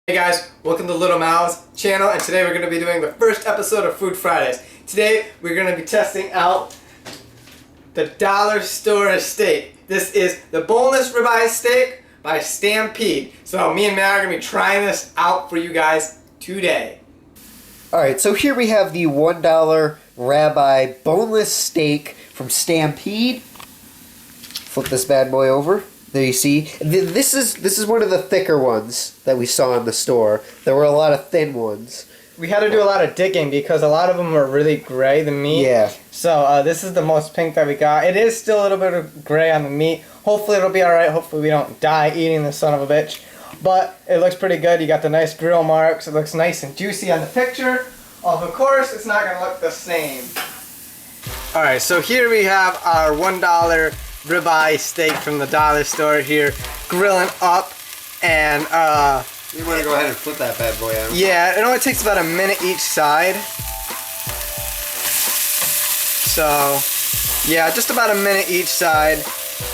Hey guys, welcome to Lil Mao's channel, and today we're going to be doing the first episode of Food Fridays. Today we're going to be testing out the dollar store steak. This is the boneless ribeye steak by Stampede. So me and Matt are going to be trying this out for you guys today. Alright, so here we have the $1 Rabbi boneless steak from Stampede. Flip this bad boy over. There you see. This is one of the thicker ones that we saw in the store. There were a lot of thin ones. We had to do a lot of digging because a lot of them were really gray, the meat. Yeah. So this is the most pink that we got. It is still a little bit of gray on the meat. Hopefully it'll be alright. Hopefully we don't die eating this son of a bitch. But it looks pretty good. You got the nice grill marks. It looks nice and juicy on the picture. Of course, it's not going to look the same. Alright, so here we have our $1 ribeye steak from the dollar store here, grilling up, and You want to go ahead and flip that bad boy out? yeah, it only takes about a minute each side. So yeah, just about a minute each side,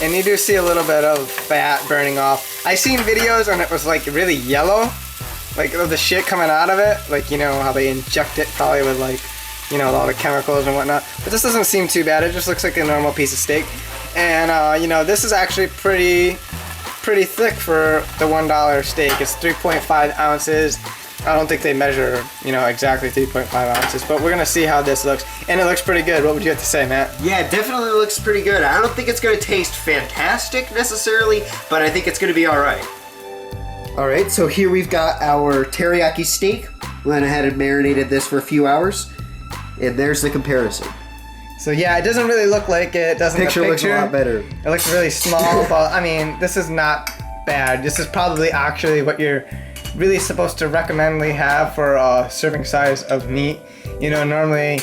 and you do see a little bit of fat burning off. I seen videos and it was like really yellow, like the shit coming out of it, like, you know how they inject it probably with, like, you know, all the chemicals and whatnot. But this doesn't seem too bad. It just looks like a normal piece of steak. And you know, this is actually pretty thick for the $1 steak. It's 3.5 ounces. I don't think they measure, you know, exactly 3.5 ounces, but we're gonna see how this looks. And it looks pretty good. What would you have to say, Matt? Yeah, it definitely looks pretty good. I don't think it's going to taste fantastic necessarily, but I think it's going to be alright. Alright, so here we've got our teriyaki steak. Went ahead and marinated this for a few hours. And there's the comparison. So yeah, it doesn't really look like it. Doesn't the picture looks a lot better. It looks really small, but I mean, this is not bad. This is probably actually what you're really supposed to recommendly have for a serving size of meat. You know, normally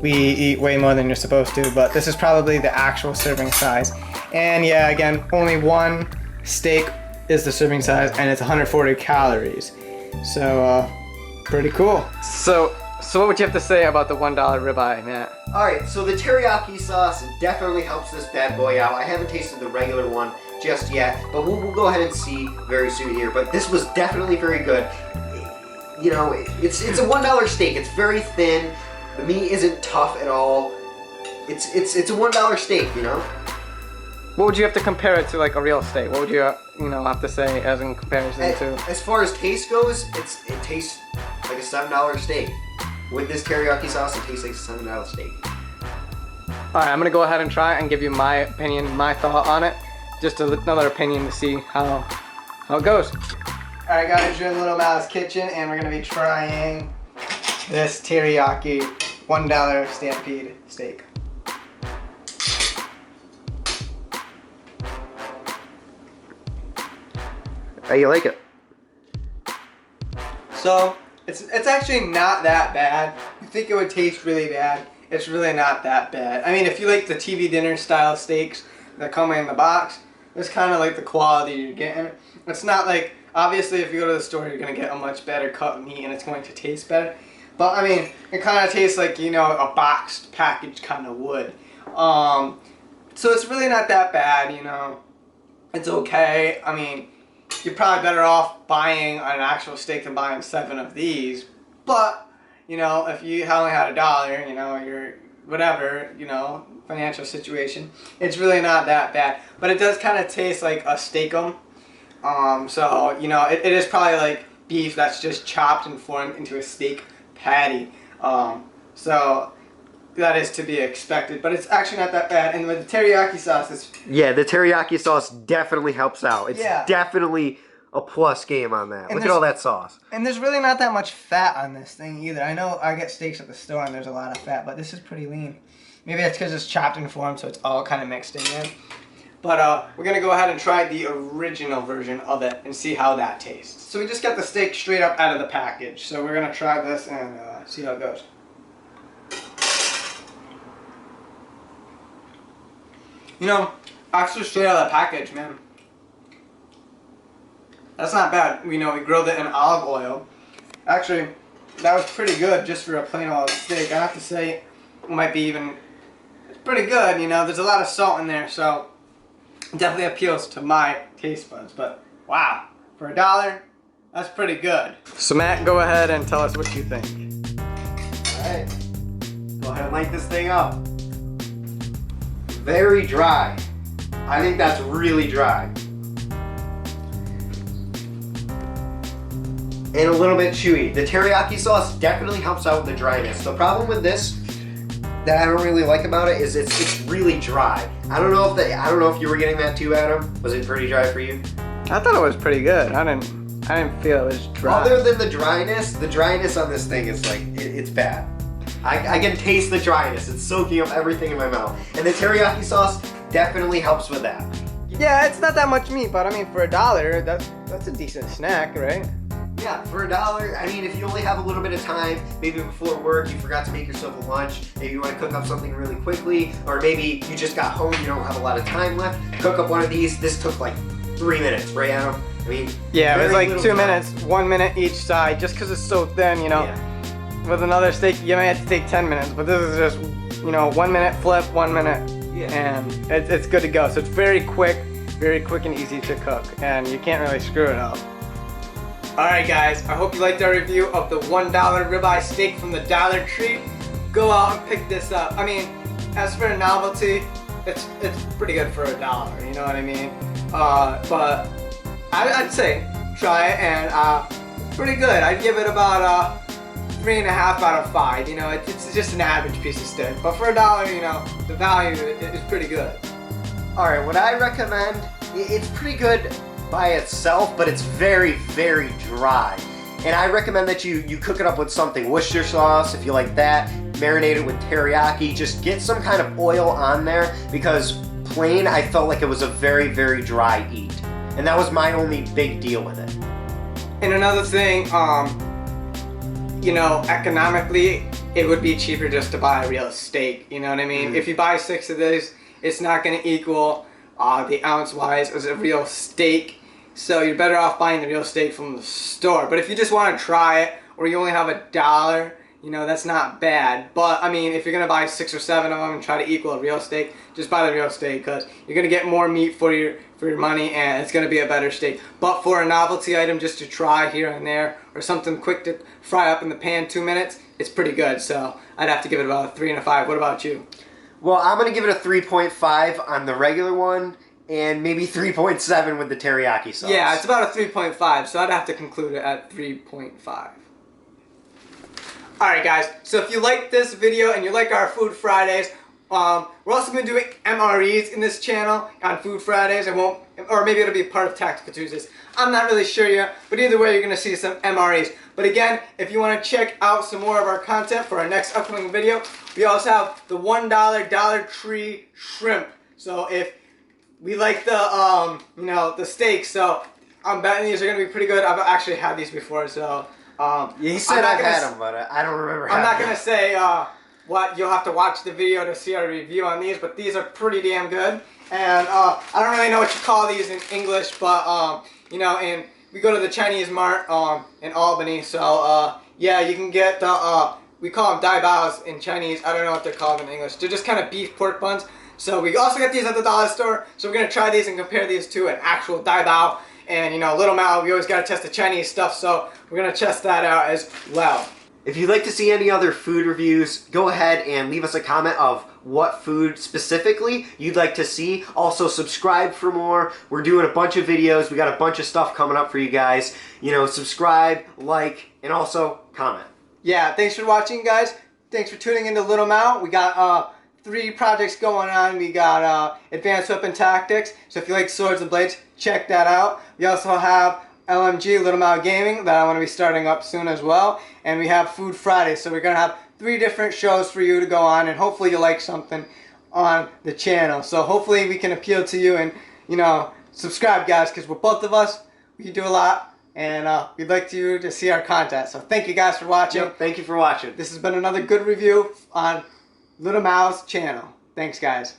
we eat way more than you're supposed to, but this is probably the actual serving size. And yeah, again, only one steak is the serving size, and it's 140 calories. So pretty cool. So what would you have to say about the $1 ribeye, Matt? Alright, so the teriyaki sauce definitely helps this bad boy out. I haven't tasted the regular one just yet, but we'll go ahead and see very soon here. But this was definitely very good. You know, it's a $1 steak. It's very thin. The meat isn't tough at all. It's a $1 steak, you know? What would you have to compare it to, like a real steak? What would you, have to say as in comparison to? As far as taste goes, it tastes like a $7 steak. With this teriyaki sauce, it tastes like a $7 steak. Alright, I'm gonna go ahead and try it and give you my opinion, my thought on it. Just another opinion to see how it goes. Alright guys, you're in Lil Mao's kitchen, and we're gonna be trying this teriyaki $1 Stampede steak. How you like it? So, it's actually not that bad. You think it would taste really bad. It's really not that bad. I mean, if you like the TV dinner style steaks that come in the box, it's kind of like the quality you're getting. It's not like, obviously if you go to the store, you're going to get a much better cut meat and it's going to taste better. But I mean, it kind of tastes like, you know, a boxed package kind of would. So it's really not that bad, you know. It's okay. I mean, you're probably better off buying an actual steak than buying 7 of these. But, you know, if you only had $1, you know, you're whatever, you know, financial situation, it's really not that bad. But it does kind of taste like a steakum. So, you know, it is probably like beef that's just chopped and formed into a steak patty. So that is to be expected, but it's actually not that bad. And with the teriyaki sauce, it's... Yeah, the teriyaki sauce definitely helps out. It's definitely a plus game on that. Look at all that sauce. And there's really not that much fat on this thing either. I know I get steaks at the store and there's a lot of fat, but this is pretty lean. Maybe that's because it's chopped and formed, so it's all kind of mixed in there. But we're going to go ahead and try the original version of it and see how that tastes. So we just got the steak straight up out of the package. So we're going to try this and see how it goes. You know, actually straight out of the package, man. That's not bad. You know, we grilled it in olive oil. Actually, that was pretty good just for a plain old steak. I have to say, it might be even pretty good, you know. There's a lot of salt in there, so it definitely appeals to my taste buds. But wow, for $1, That's pretty good. So Matt, go ahead and tell us what you think. Alright. Go ahead and light this thing up. Very dry. I think that's really dry. And a little bit chewy. The teriyaki sauce definitely helps out with the dryness. The problem with this that I don't really like about it is it's really dry. I don't know if you were getting that too, Adam. Was it pretty dry for you? I thought it was pretty good. I didn't feel it was dry. Other than the dryness on this thing is like it's bad. I can taste the dryness. It's soaking up everything in my mouth. And the teriyaki sauce definitely helps with that. Yeah, it's not that much meat, but I mean for $1, that's a decent snack, right? Yeah, for $1, I mean, if you only have a little bit of time, maybe before work, you forgot to make yourself a lunch, maybe you want to cook up something really quickly, or maybe you just got home, you don't have a lot of time left, cook up one of these. This took like 3 minutes, right, Adam? I mean, yeah, it was like 2 time. minutes, 1 minute each side, just because it's so thin, you know. Yeah. With another steak, you might have to take 10 minutes, but this is just, 1 minute flip, 1 minute, and it's good to go. So it's very quick and easy to cook, and you can't really screw it up. Alright guys, I hope you liked our review of the $1 ribeye steak from the Dollar Tree. Go out and pick this up. I mean, as for a novelty, it's pretty good for $1, you know what I mean? But I'd say try it, and pretty good. I'd give it about 3.5 out of 5. You know, it's just an average piece of steak. But for $1, the value is pretty good. Alright, what I recommend, it's pretty good by itself, but it's very, very dry. And I recommend that you cook it up with something. Worcestershire sauce, if you like that. Marinate it with teriyaki. Just get some kind of oil on there, because plain, I felt like it was a very, very dry eat. And that was my only big deal with it. And another thing, economically, it would be cheaper just to buy a real steak. You know what I mean? Mm-hmm. If you buy 6 of these, it's not going to equal the ounce-wise as a real steak. So you're better off buying the real steak from the store. But if you just want to try it, or you only have $1, that's not bad. But I mean, if you're gonna buy 6 or 7 of them and try to equal a real steak, just buy the real steak, because you're gonna get more meat for your money, and it's gonna be a better steak. But for a novelty item, just to try here and there, or something quick to fry up in the pan 2 minutes, it's pretty good. So I'd have to give it about a 3 and a 5. What about you? Well, I'm gonna give it a 3.5 on the regular one, and maybe 3.7 with the teriyaki sauce. Yeah, it's about a 3.5, so I'd have to conclude it at 3.5. Alright guys, so if you like this video and you like our Food Fridays, we're also going to be doing MREs in this channel on Food Fridays. Or maybe it'll be part of Tactical Tuesdays. I'm not really sure yet, but either way you're going to see some MREs. But again, if you want to check out some more of our content for our next upcoming video, we also have the $1 Dollar Tree shrimp. So if we like the the steaks, so I'm betting these are going to be pretty good. I've actually had these before, so you said I've had them, but I don't remember. I'm not gonna say what. You'll have to watch the video to see our review on these, but these are pretty damn good. And I don't really know what you call these in English, but and we go to the Chinese mart in Albany, so yeah, you can get the we call them dai baos in Chinese. I don't know what they're called in English. They're just kind of beef pork buns. So we also get these at the dollar store. So we're gonna try these and compare these to an actual dai bao. And Lil Mao, we always gotta test the Chinese stuff, so we're gonna test that out as well. If you'd like to see any other food reviews, go ahead and leave us a comment of what food specifically you'd like to see. Also, subscribe for more. We're doing a bunch of videos. We got a bunch of stuff coming up for you guys. Subscribe, like, and also comment. Yeah, thanks for watching, guys. Thanks for tuning into Lil Mao. We got 3 projects going on. We got Advanced Weapon Tactics, so if you like swords and blades, check that out. We also have LMG, Lil Mao Gaming, that I want to be starting up soon as well. And we have Food Friday, so we're going to have 3 different shows for you to go on, and hopefully you like something on the channel. So hopefully we can appeal to you, and subscribe, guys, because we're both of us. We do a lot, and we'd like you to see our content. So thank you guys for watching. Yep, thank you for watching. This has been another good review on Lil Mao's channel. Thanks, guys.